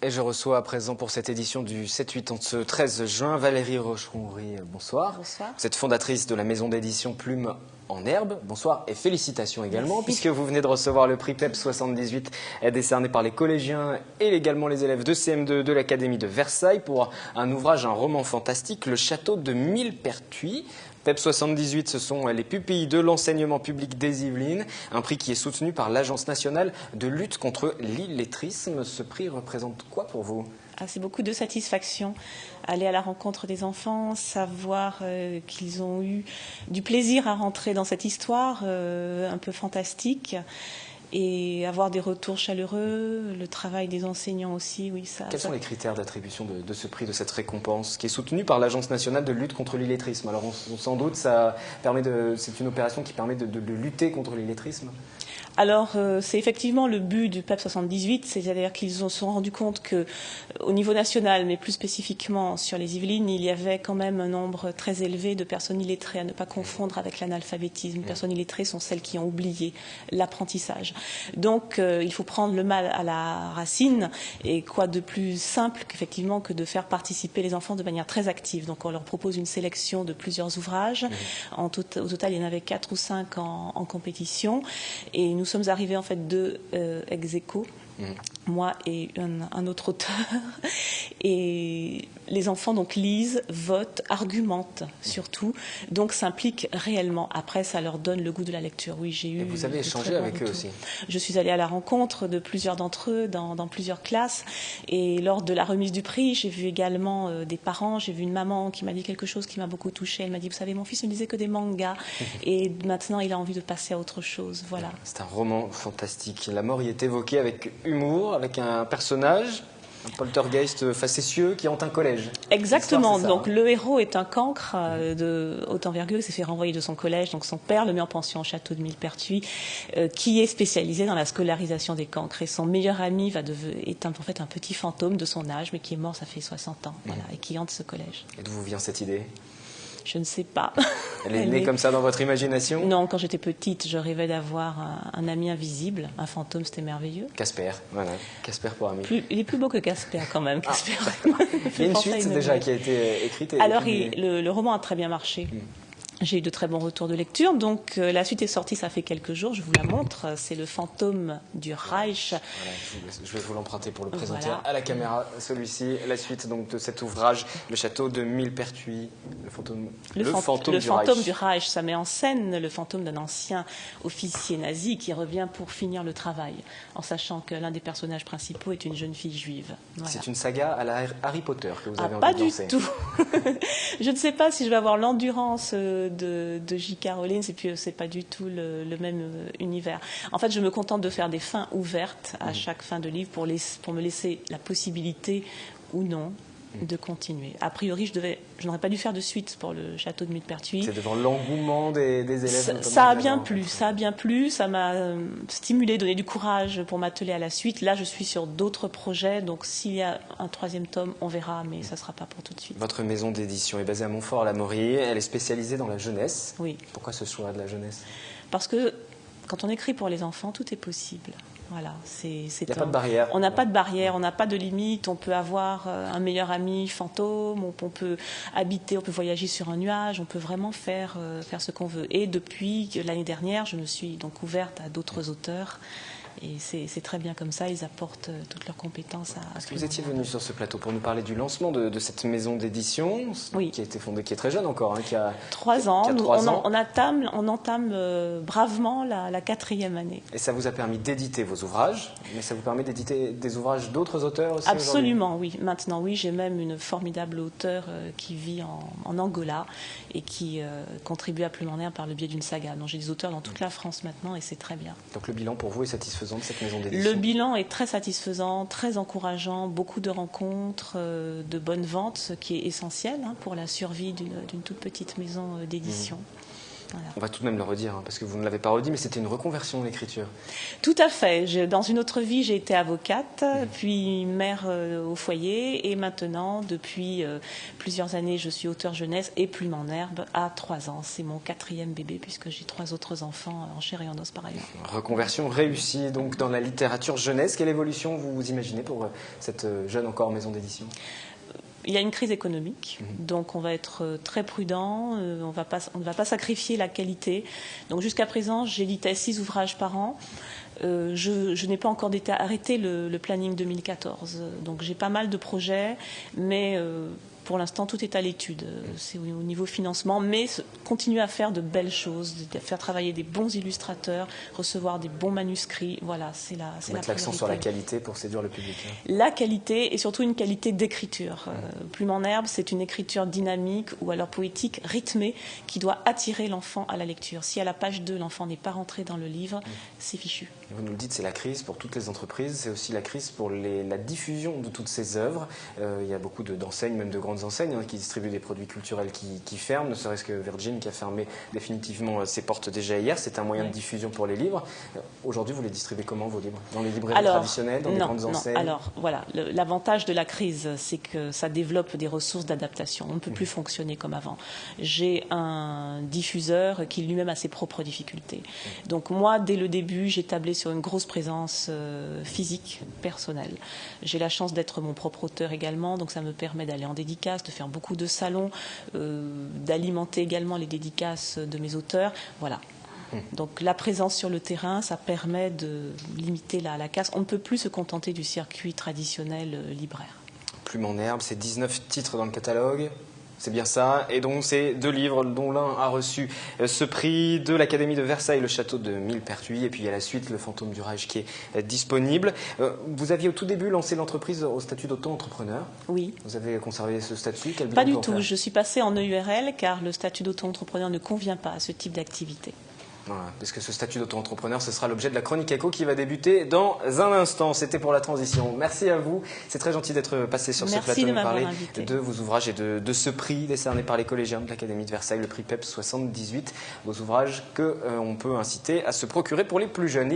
Et je reçois à présent pour cette édition du 7-8 en ce 13 juin Valérie Rocheron-Houry. Bonsoir. Bonsoir. Vous êtes fondatrice de la maison d'édition Plume en Herbe. Bonsoir et félicitations également. Merci. Puisque vous venez de recevoir le prix PEP 78 décerné par les collégiens et également les élèves de CM2 de l'Académie de Versailles pour un ouvrage, un roman fantastique, Le Château de Millepertuis. PEP 78, ce sont les pupilles de l'enseignement public des Yvelines, un prix qui est soutenu par l'Agence nationale de lutte contre l'illettrisme. Ce prix représente quoi pour vous ? C'est beaucoup de satisfaction, aller à la rencontre des enfants, savoir qu'ils ont eu du plaisir à rentrer dans cette histoire un peu fantastique et avoir des retours chaleureux, le travail des enseignants aussi. Oui, Quels sont les critères d'attribution de ce prix, de cette récompense, qui est soutenue par l'Agence nationale de lutte contre l'illettrisme? Alors sans doute, c'est une opération qui permet de lutter contre l'illettrisme. Alors, c'est effectivement le but du PEP 78, c'est-à-dire qu'ils se sont rendus compte qu'au niveau national, mais plus spécifiquement sur les Yvelines, il y avait quand même un nombre très élevé de personnes illettrées, à ne pas confondre avec l'analphabétisme. Les personnes illettrées sont celles qui ont oublié l'apprentissage. Donc, il faut prendre le mal à la racine, et quoi de plus simple qu'effectivement que de faire participer les enfants de manière très active. Donc, on leur propose une sélection de plusieurs ouvrages. Au total, il y en avait 4 ou 5 en compétition, et nous sommes arrivés en fait deux ex aequo, moi et un autre auteur. Et les enfants donc lisent, votent, argumentent surtout, donc s'impliquent réellement. Après, ça leur donne le goût de la lecture. Oui, j'ai eu. Et vous avez échangé avec eux aussi. Je suis allée à la rencontre de plusieurs d'entre eux dans plusieurs classes. Et lors de la remise du prix, j'ai vu également des parents. J'ai vu une maman qui m'a dit quelque chose qui m'a beaucoup touchée. Elle m'a dit, vous savez, mon fils ne lisait que des mangas et maintenant il a envie de passer à autre chose. Voilà. C'est un roman fantastique. La mort y est évoquée avec humour, avec un personnage, un poltergeist facétieux qui hante un collège. Exactement. Ça, donc le héros est un cancre de haute envergure. Il s'est fait renvoyer de son collège. Donc son père le met en pension au château de Millepertuis, qui est spécialisé dans la scolarisation des cancres. Et son meilleur ami est en fait un petit fantôme de son âge, mais qui est mort, ça fait 60 ans, voilà, et qui hante ce collège. Et d'où vous vient cette idée ? Je ne sais pas. Elle est née comme ça dans votre imagination ? Non, quand j'étais petite, je rêvais d'avoir un ami invisible. Un fantôme, c'était merveilleux. Casper, voilà. Casper pour ami. Il est plus beau que Casper quand même. Casper, il y a une suite déjà qui a été écrite. Alors, le roman a très bien marché. J'ai eu de très bons retours de lecture. Donc, la suite est sortie, ça fait quelques jours. Je vous la montre. C'est Le fantôme du Reich. Voilà, je vais vous l'emprunter pour le présenter voilà. à la caméra. Celui-ci, la suite donc, de cet ouvrage, Le Château de Millepertuis, le fantôme du Reich. Ça met en scène le fantôme d'un ancien officier nazi qui revient pour finir le travail, en sachant que l'un des personnages principaux est une jeune fille juive. Voilà. C'est une saga à la Harry Potter que vous avez envie de lancer. Pas du tout. Je ne sais pas si je vais avoir l'endurance de J.K. Rowling, et puis c'est pas du tout le même univers. En fait, je me contente de faire des fins ouvertes à chaque fin de livre pour me laisser la possibilité ou non de continuer. A priori, je n'aurais pas dû faire de suite pour Le Château de Millepertuis. C'est devant l'engouement des élèves. Ça a bien plu, ça m'a stimulé, donné du courage pour m'atteler à la suite. Là, je suis sur d'autres projets, donc s'il y a un 3e tome, on verra, mais ça ne sera pas pour tout de suite. Votre maison d'édition est basée à Montfort-la-Maurie, elle est spécialisée dans la jeunesse. Oui. Pourquoi ce choix de la jeunesse ? Parce que quand on écrit pour les enfants, tout est possible. Voilà, il n'y a pas de barrière. On n'a pas de barrière, on n'a pas de limite. On peut avoir un meilleur ami fantôme, on peut habiter, on peut voyager sur un nuage, on peut vraiment faire ce qu'on veut. Et depuis l'année dernière, je me suis donc ouverte à d'autres auteurs. Et c'est très bien comme ça, ils apportent toutes leurs compétences à ce que vous étiez venu sur ce plateau pour nous parler du lancement de cette maison d'édition, oui, qui a été fondée, qui est très jeune encore, qui a 3 ans. On entame bravement la 4e année. Et ça vous a permis d'éditer vos ouvrages, mais ça vous permet d'éditer des ouvrages d'autres auteurs aussi? Absolument, oui. Maintenant, oui, j'ai même une formidable auteure qui vit en Angola et qui contribue à Plume en Herbe par le biais d'une saga. Donc j'ai des auteurs dans toute la France maintenant et c'est très bien. Donc le bilan pour vous est satisfaisant de cette maison d'édition? Le bilan est très satisfaisant, très encourageant, beaucoup de rencontres, de bonnes ventes, ce qui est essentiel pour la survie d'une toute petite maison d'édition. Voilà. On va tout de même le redire, parce que vous ne l'avez pas redit, mais c'était une reconversion de l'écriture. Tout à fait. Dans une autre vie, j'ai été avocate, puis mère au foyer, et maintenant, depuis plusieurs années, je suis auteure jeunesse et Plume en herbe à 3 ans. C'est mon 4e bébé, puisque j'ai 3 autres enfants en chair et en os par ailleurs. Reconversion réussie donc dans la littérature jeunesse. Quelle évolution vous imaginez pour cette jeune encore maison d'édition ? Il y a une crise économique, donc on va être très prudent, on ne va pas sacrifier la qualité. Donc jusqu'à présent, j'éditais 6 ouvrages par an. Je n'ai pas encore arrêté le planning 2014, donc j'ai pas mal de projets, mais pour l'instant tout est à l'étude. C'est au niveau financement, mais continuer à faire de belles choses, faire travailler des bons illustrateurs, recevoir des bons manuscrits, voilà, c'est la priorité. Mettre l'accent sur la qualité pour séduire le public. La qualité et surtout une qualité d'écriture. Plume en herbe, c'est une écriture dynamique ou alors poétique, rythmée, qui doit attirer l'enfant à la lecture. Si à la page 2, l'enfant n'est pas rentré dans le livre, c'est fichu. Vous nous le dites, c'est la crise pour toutes les entreprises, c'est aussi la crise pour la diffusion de toutes ces œuvres. Il y a beaucoup d'enseignes, même de grandes enseignes, qui distribuent des produits culturels qui ferment, ne serait-ce que Virgin qui a fermé définitivement ses portes déjà hier. C'est un moyen de diffusion pour les livres. Aujourd'hui, vous les distribuez comment, vos livres ? Dans les librairies traditionnelles, dans les grandes enseignes ? Alors, voilà, l'avantage de la crise, c'est que ça développe des ressources d'adaptation. On ne peut plus fonctionner comme avant. J'ai un diffuseur qui lui-même a ses propres difficultés. Donc moi, dès le début, j'ai tablé sur une grosse présence physique, personnelle. J'ai la chance d'être mon propre auteur également, donc ça me permet d'aller en dédicace, de faire beaucoup de salons, d'alimenter également les dédicaces de mes auteurs. Voilà. Donc la présence sur le terrain, ça permet de limiter la casse. On ne peut plus se contenter du circuit traditionnel libraire. Plume en herbe, c'est 19 titres dans le catalogue. C'est bien ça. Et donc, c'est 2 livres, dont l'un a reçu ce prix de l'Académie de Versailles, Le Château de Millepertuis. Et puis, il y a la suite, Le Fantôme du Rage, qui est disponible. Vous aviez au tout début lancé l'entreprise au statut d'auto-entrepreneur. Oui. Vous avez conservé ce statut. Quel bilan Pas du vous en tout. faire ? Je suis passée en EURL car le statut d'auto-entrepreneur ne convient pas à ce type d'activité. Voilà, parce que ce statut d'auto-entrepreneur, ce sera l'objet de la chronique éco qui va débuter dans un instant. C'était pour la transition. Merci à vous. C'est très gentil d'être passé sur ce plateau de nous parler invité. de vos ouvrages et de ce prix décerné par les collégiens de l'Académie de Versailles, le prix PEPS 78. Vos ouvrages qu'on peut inciter à se procurer pour les plus jeunes.